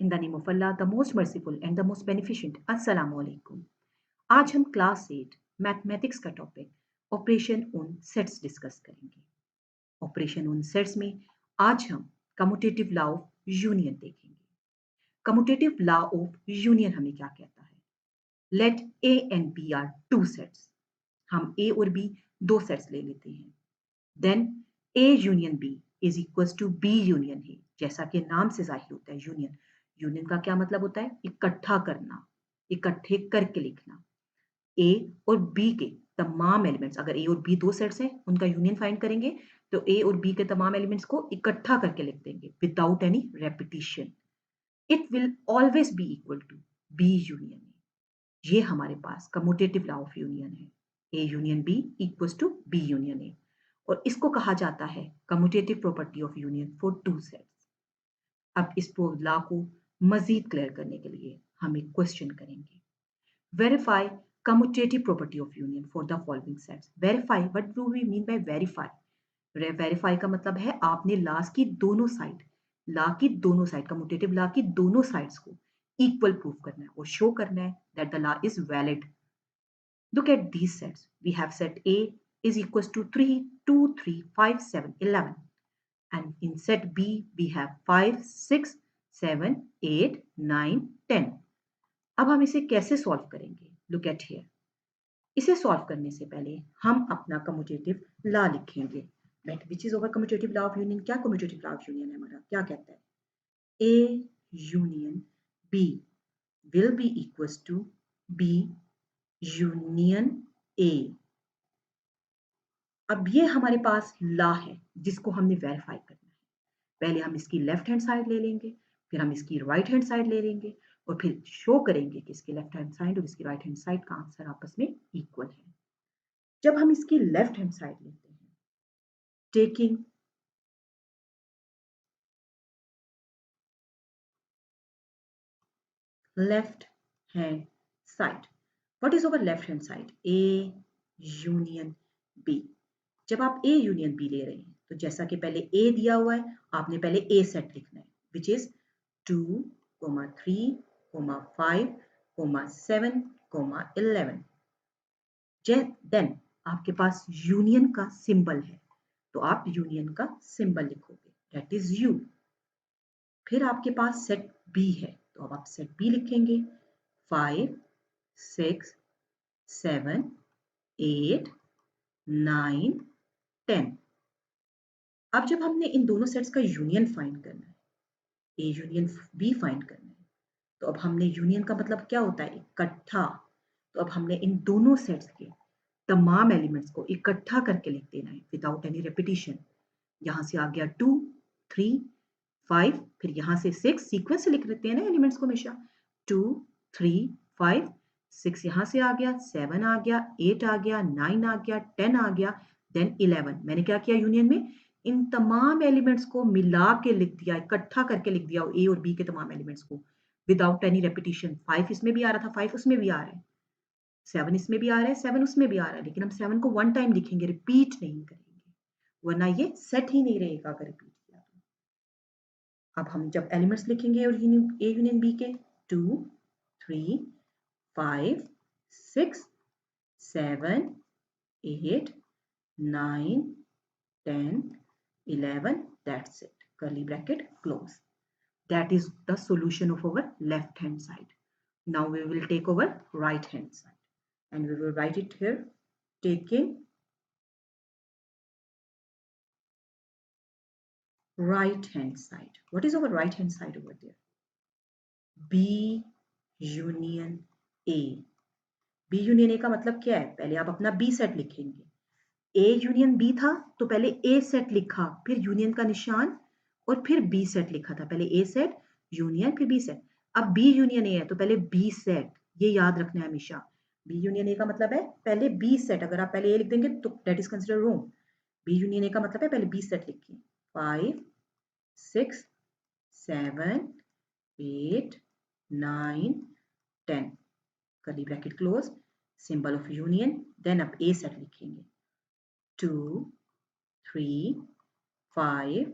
In the name of Allah, the most merciful and the most beneficent. Assalamu alaikum. आज हम class 8 mathematics का topic operation on sets discuss करेंगे। Operation on sets में आज हम commutative law of union देखेंगे। Commutative law of union हमें क्या कहता है? Let A and B are two sets. हम ए और बी दो सेट्स ले लेते हैं। Then A union B is equal to B union A, जैसा कि नाम से जाहिर होता है यूनियन। यूनियन का क्या मतलब होता है? इकट्ठा करना, इकट्ठे करके लिखना। ए और बी के तमाम एलिमेंट्स, अगर ए और बी दो सेट्स हैं उनका यूनियन फाइंड करेंगे तो ए और बी के तमाम एलिमेंट्स को इकट्ठा करके लिख देंगे without any repetition. It will always be equal to B union A. ये हमारे पास कम्यूटेटिव लॉ ऑफ यूनियन है। A union B equals to B union A, और इसको कहा जाता है commutative property of union for two sets. अब इस लॉ को मजीद क्लियर करने के लिए हम एक क्वेश्चन करेंगे। Verify commutative property of union for the following sets. Verify, what do we mean by verify? Verify का मतलब है आपने लास की दोनों साइड, ला की दोनों साइड, कम्यूटेटिव ला की दोनों साइड्स को इक्वल प्रूफ करना है और शो करना है that the law is valid. Look at these sets. We have set A is equals to 3, 2, 3, 5, 7, 11. And in set B, we have 5, 6, 7, 8, 9, 10. अब हम इसे कैसे सॉल्व करेंगे? Look at here. इसे सॉल्व करने से पहले हम अपना कम्यूटेटिव लॉ लिखेंगे। But which is our commutative law of union? क्या कम्यूटेटिव लॉ ऑफ यूनियन है हमारा? क्या कहता है? A union B will be equals to B union A. अब ये हमारे पास लॉ है जिसको हमने वेरीफाई करना है। पहले हम इसकी लेफ्ट हैंड साइड ले लेंगे, फिर हम इसकी राइट हैंड साइड ले लेंगे और फिर शो करेंगे कि इसकी लेफ्ट हैंड साइड और इसकी राइट हैंड साइड का आंसर आपस में इक्वल है। जब हम इसकी लेफ्ट हैंड साइड लेते हैं, taking left hand side. What is our left hand side? A union B. जब आप A union B ले रहे हैं तो जैसा कि पहले A दिया हुआ है, आपने पहले A सेट लिखना है, which is 2, 3, 5, 7, 11. देन आपके पास यूनियन का सिंबल है तो आप यूनियन का सिंबल लिखोगे, दैट इज U. फिर आपके पास सेट B है तो अब आप सेट B लिखेंगे, 5, 6, 7, 8, 9, 10. अब जब हमने इन दोनों सेट्स का यूनियन फाइंड करना है, ए यूनियन बी फाइंड करना है, तो अब हमने यूनियन का मतलब क्या होता है? इकट्ठा। तो अब हमने इन दोनों सेट्स के तमाम एलिमेंट्स को इकट्ठा करके लिख देना है विदाउट एनी रेपिटिशन। यहां से आ गया 2, 3, 5, फिर यहां से 6, सीक्वेंस से लिख देते हैं ना एलिमेंट्स को हमेशा। 2, 3, 5, 6 यहां से आ गया, 7 आ गया, 8 आ गया, 9 आ गया, 10 आ गया, देन 11। मैंने क्या किया यूनियन में? इन तमाम एलिमेंट्स को मिला के लिख दिया, इकट्ठा करके लिख दिया ए और बी के तमाम एलिमेंट्स को विदाउट एनी रेपिटिशन। 5 इसमें भी आ रहा था, 5 उसमें भी आ रहा है, 7 इसमें भी आ रहा है, 7 उसमें भी आ रहा है, लेकिन हम 7 को वन टाइम लिखेंगे, रिपीट नहीं करेंगे, वरना ये सेट ही नहीं रहेगा अगर रिपीट किया तो। अब हम जब एलिमेंट्स लिखेंगे और ए यूनियन बी के, 2, 3, 5, 6, 7, 8, 9, 10, 11, that's it. Curly bracket close. That is the solution of our left hand side. Now we will take our right hand side and we will write it here, taking right hand side. What is our right hand side over there? B union A. B union A का मतलब क्या है? पहले आप अपना B set लिखेंगे। A union B था तो पहले A सेट लिखा, फिर यूनियन का निशान और फिर B सेट लिखा था। पहले A सेट, यूनियन, फिर B सेट। अब B यूनियन A है तो पहले B सेट, ये याद रखना है हमेशा। B यूनियन A का मतलब है पहले B सेट। अगर आप पहले A लिख देंगे तो that is consider wrong. B union A का मतलब है पहले B सेट लिखिए। 5, 6, 7, 8, 9, 10, curly bracket close, symbol of union. Then आप A सेट लिखेंगे, 2, 3, 5,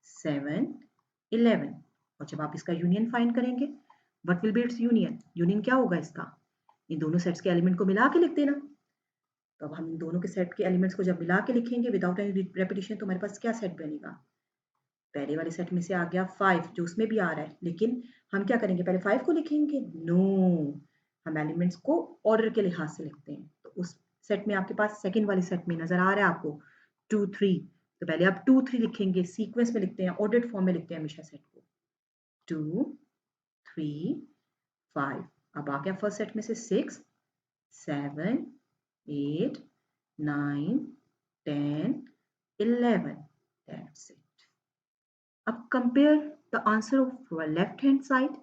7, 11. और जब आप इसका यूनियन फाइंड करेंगे, what will be it's union? Union क्या होगा इसका? इन दोनों सेट्स के एलिमेंट को मिला के लिख देना। तो अब हम दोनों के सेट के एलिमेंट्स को जब मिला के लिखेंगे विदाउट एनी रेपिटेशन, तो हमारे पास क्या सेट बनेगा? पहले वाले सेट में से आ गया 5 जो उसमें भी आ रहा है, लेकिन हम क्या करेंगे? पहले 5 को लिखेंगे? नो, हम एलिमेंट्स को ऑर्डर के लिहाज से लिखते हैं। तो उस सेट में आपके पास सेकंड वाले सेट में नजर आ रहा है आपको 2 3, तो पहले आप 2 3 लिखेंगे, सीक्वेंस में लिखते हैं, ऑर्डर्ड फॉर्म में लिखते हैं हमेशा सेट को। 2 3 5, अब आ गया फर्स्ट सेट में से 6 7 8 9 10 11, दैट्स इट। अब compare the answer of left hand side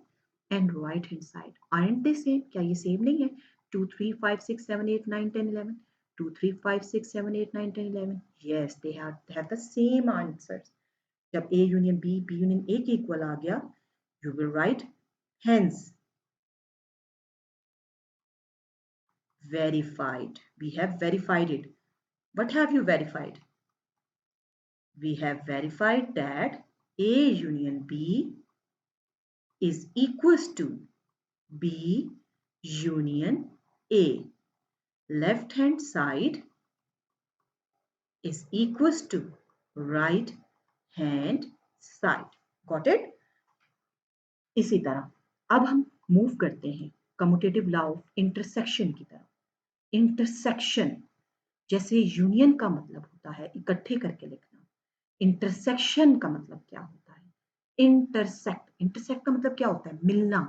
and right hand side. Aren't they same? क्या ये सेम नहीं है? 2 3 5 6 7 8 9 10 11, 2 3 5 6 7 8 9 10 11. Yes, they have the same answers. जब A union B, B union A के equal आ गया, you will write hence verified. We have verified it. What have you verified? We have verified that A union B is equals to B union A. Left hand side is equals to right hand side. Got it? इसी तरह अब हम move करते हैं commutative law of intersection की तरफ। Intersection, जैसे union का मतलब होता है इकट्ठे करके लिखना, इंटरसेक्शन का मतलब क्या होता है? इंटरसेक्ट, इंटरसेक्ट का मतलब क्या होता है? मिलना,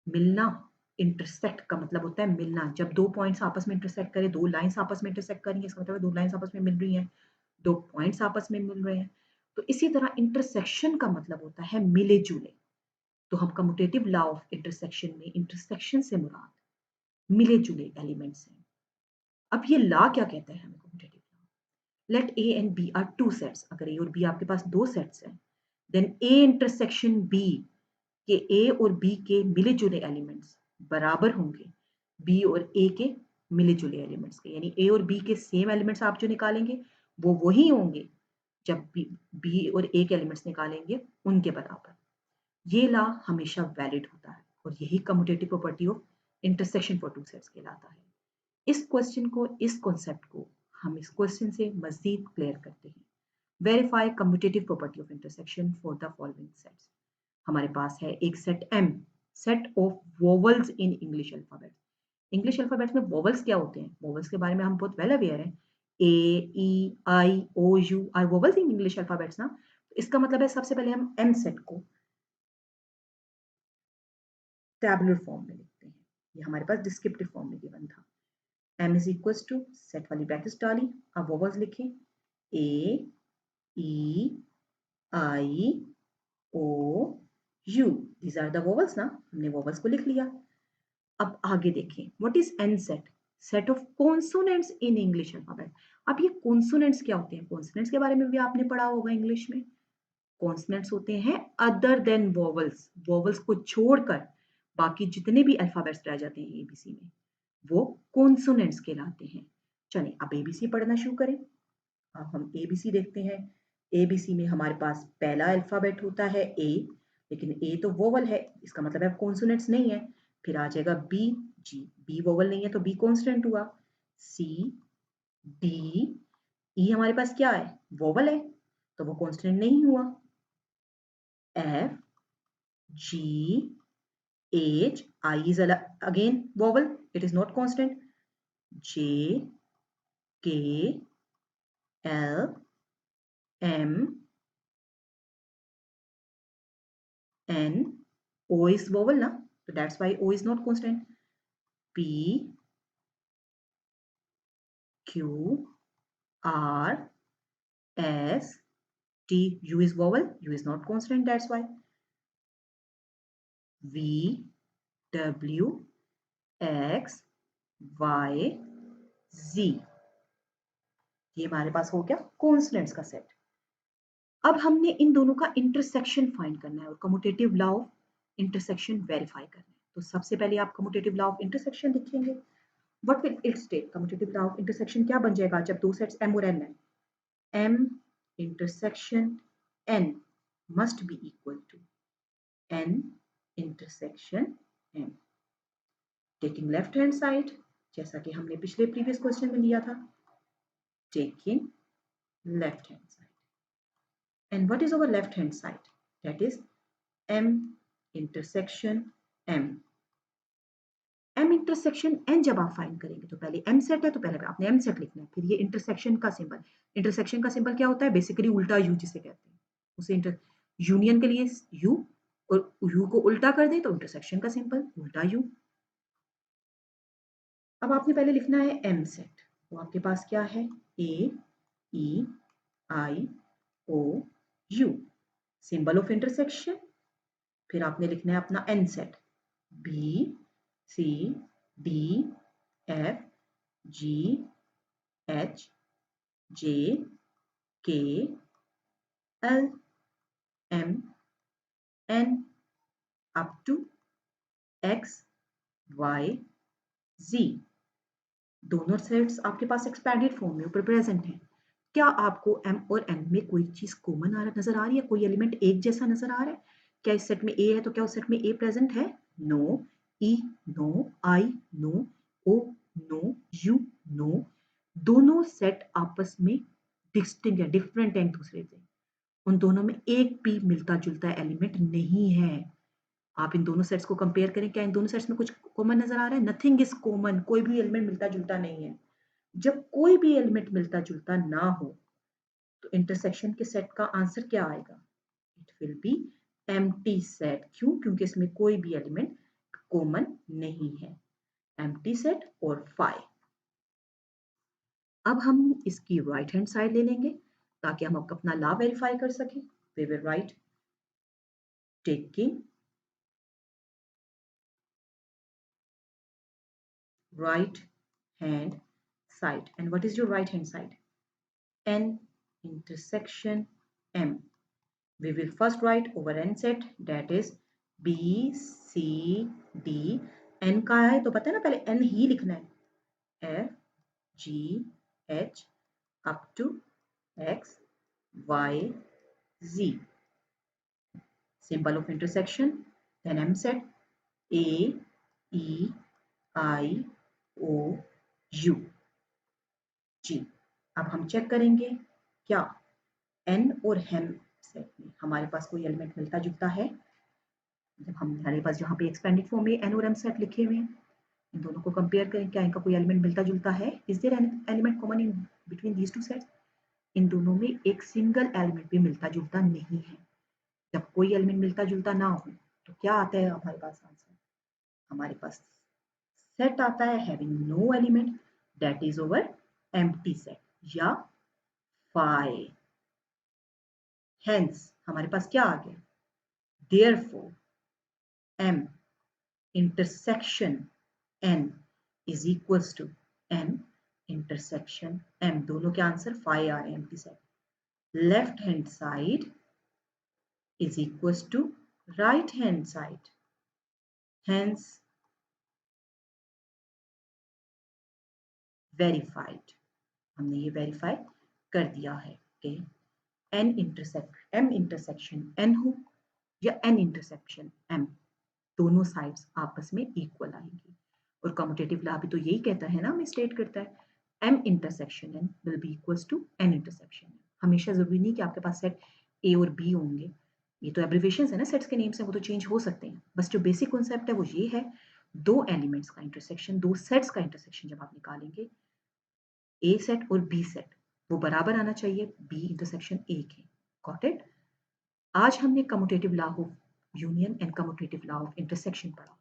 मिलना। इंटरसेक्ट का मतलब होता है मिलना। जब दो पॉइंट्स आपस में इंटरसेक्ट करें, दो लाइंस आपस में इंटरसेक्ट करेंगे, इसका मतलब है दो लाइंस आपस में मिल रही हैं, दो पॉइंट्स आपस में मिल रहे हैं। तो इसी तरह इंटरसेक्शन का मतलब होता है मिले जुले। तो हम कम्यूटेटिव लॉ ऑफ इंटरसेक्शन में इंटरसेक्शन से मुराद मिले जुले एलिमेंट्स हैं। अब ये लॉ क्या कहता है हमें? Commutative law, let A and B are two sets. अगर ए और बी आपके पास दो सेट्स हैं, देन ए इंटरसेक्शन बी के ए और बी के मिले जुले एलिमेंट्स बराबर होंगे बी और ए के मिले जुले एलिमेंट्स के। यानी ए और बी के सेम एलिमेंट्स आप जो निकालेंगे वो वही होंगे जब बी और ए के एलिमेंट्स निकालेंगे उनके बराबर। ये लॉ हमेशा वैलिड होता है और यही commutative property of intersection for two sets कहलाता है। इस क्वेश्चन को, इस कॉन्सेप्ट को हम इस क्वेश्चन से मजीद क्लियर करते हैं। Verify commutative property of intersection for the following sets. हमारे पास है एक set M, set of vowels in English alphabet. English alphabets में वोवल्स क्या होते हैं? वोवल्स के बारे में हम बहुत वेल अवेयर हैं। A, E, I, O, U are vowels in English alphabets ना। इसका मतलब है सबसे पहले हम M सेट को टैबुलर फॉर्म में लिखते हैं। ये हमारे पास डिस्क्रिप्टिव फॉर्म में गिवन था। M is equals to, set वाली ब्रैकेट्स डाली, अब वोवल्स लिखें, A, E, I, O, U. These are the vowels ना, हमने वोवल्स को लिख लिया। अब आगे देखें, what is N set? Set of consonants in English alphabet. अब ये कॉन्सोनेंट्स क्या होते हैं? कॉन्सोनेंट्स के बारे में भी आपने पढ़ा होगा इंग्लिश में। कॉन्सोनेंट्स होते हैं अदर देन वोवल्स, वोवल्स को छोड़कर बाकी जितने भी अल्फाबेट्स रह जाते हैं एबीसी में, वो कॉन्सोनेंट्स कहलाते हैं। चलिए अब एबीसी पढ़ना शुरू करें। अब हम एबीसी देखते हैं। एबीसी में हमारे पास पहला अल्फाबेट होता है ए, लेकिन ए तो वोवल है, इसका मतलब है कॉन्सोनेंट्स नहीं है। फिर आ जाएगा बी, जी बी वोवल नहीं है तो बी कॉन्स्टेंट हुआ। सी, डी, ई हमारे पास क्या है? वोवल है, तो वो कॉन्स्टेंट नहीं हुआ। F, G, H, I is again vowel, it is not constant. J, K, L, M, N, O is vowel ना, so that's why O is not constant. P, Q, R, S, T, U is vowel, U is not constant, that's why. V, W, X, Y, Z, ये हमारे पास हो गया consonants का set. अब हमने इन दोनों का इंटरसेक्शन फाइंड करना है और commutative law of intersection verify करना है। तो सबसे पहले आप कम्यूटेटिव लॉ ऑफ इंटरसेक्शन लिखेंगे। What will it state? Commutative law of intersection क्या बन जाएगा जब दो सेट्स M और N है? M intersection N must be equal to n intersection m. Taking left hand side, जैसा कि हमने पिछले प्रीवियस क्वेश्चन में लिया था, taking left hand side. And what is our left hand side? That is m intersection m. m intersection n जब आप find करेंगे तो पहले m सेट है तो पहले आपने m सेट लिखना है, फिर ये इंटरसेक्शन का सिंबल क्या होता है? बेसिकली उल्टा u जिसे कहते हैं, उसे यूनियन के लिए u और u को उल्टा कर दें तो इंटरसेक्शन का सिंबल उल्टा u. अब आपने पहले लिखना है m सेट, तो आपके पास क्या है? a e i o u symbol of intersection. फिर आपने लिखना है अपना n set, b c d f g h j k l m n up to x y z. दोनों सेट्स आपके पास एक्सपैंडेड फॉर्म में ऊपर प्रेजेंट हैं. क्या आपको m और n में कोई चीज कॉमन नजर आ रही है? कोई एलिमेंट एक जैसा नजर आ रहा है? क्या इस सेट में a है तो क्या उस सेट में a प्रेजेंट है? No. e no, i no, o no, u no. दोनों सेट आपस में डिस्टिंक्ट है, डिफरेंट है एक दूसरे से. उन दोनों में एक भी मिलता जुलता एलिमेंट नहीं है. आप इन दोनों सेट्स को कंपेयर करें, क्या इन दोनों सेट्स में कुछ कॉमन नजर आ रहा है? Nothing is common. कोई भी एलिमेंट मिलता जुलता नहीं है. जब कोई भी एलिमेंट मिलता जुलता ना हो तो इंटरसेक्शन के सेट का आंसर क्या आएगा? It will be empty set. क्यों? क्योंकि इसमें कोई भी एलिमेंट कॉमन नहीं है. एम्प्टी सेट और फाई. अब हम इसकी राइट हैंड साइड ले लेंगे ताकि हम अपना लॉ वेरीफाई कर सकें. We will write taking right hand side. And what is your right hand side? N intersection M. We will first write over n set, that is B C D. n का है तो पता है ना, पहले n ही लिखना है. F G H up to X Y Z. Symbol of intersection. Then M set A E I O U. जी. अब हम चेक करेंगे क्या n और m सेट में हमारे पास कोई एलिमेंट मिलता जुलता है. जब हमारे पास जहाँ पे एक्सपेंडेड फॉर्म में n और m सेट लिखे हुए हैं, इन दोनों को कंपेयर करें, क्या इनका कोई एलिमेंट मिलता जुलता है? Is there any element common in between these two sets? इन दोनों में एक सिंगल एलिमेंट भी मिलता जुलता नहीं है. जब कोई एलिमेंट मिलता जुलता ना हो तो क्या आता है हमारे पास आंसर? हमारे पास सेट आता है having no element, that is our empty set या फाई. हेंस हमारे पास क्या आ गया? Therefore m intersection n is equals to n intersection m. दोनों के आंसर फाई आ रहे हैं empty set. Left hand side is equals to right hand side. Hence verified. हमने ये वेरीफाई कर दिया है कि m intersection n हो या n intersection m, दोनों साइड्स आपस में इक्वल आएंगी. और कम्यूटेटिव लॉ भी तो यही कहता है ना, हमें स्टेट करता है m intersection n will be equals to n intersection n. हमेशा जरूरी नहीं कि आपके पास सेट a और b होंगे. ये तो एब्रिविएशंस है ना, सेट्स के नेम्स हैं, वो तो चेंज हो सकते हैं. बस जो बेसिक कॉन्सेप्ट है वो ये है, दो एलिमेंट्स का इंटरसेक्शन, दो सेट्स का इंटरसेक्शन जब आप निकालेंगे, ए सेट और बी सेट वो बराबर आना चाहिए, बी इंटरसेक्शन ए के. Got it? आज हमने commutative law of union and commutative law of intersection पढ़ा.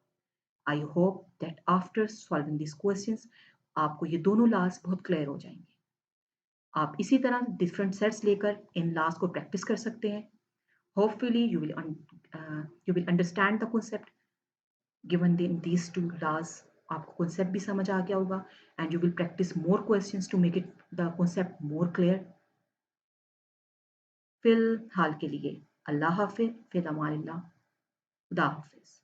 I hope that after solving this questions आपको ये दोनों लॉज बहुत क्लियर हो जाएंगे. आप इसी तरह डिफरेंट सेट्स लेकर इन लॉज को प्रैक्टिस कर सकते हैं. Hopefully you will understand the concept given in these two laws. आपको कॉन्सेप्ट भी समझ आ गया होगा and you will practice more questions to make it the concept more clear. फिलहाल के लिए अल्लाह हाफिज, फिर अमान अल्लाह, खुदा हाफिज.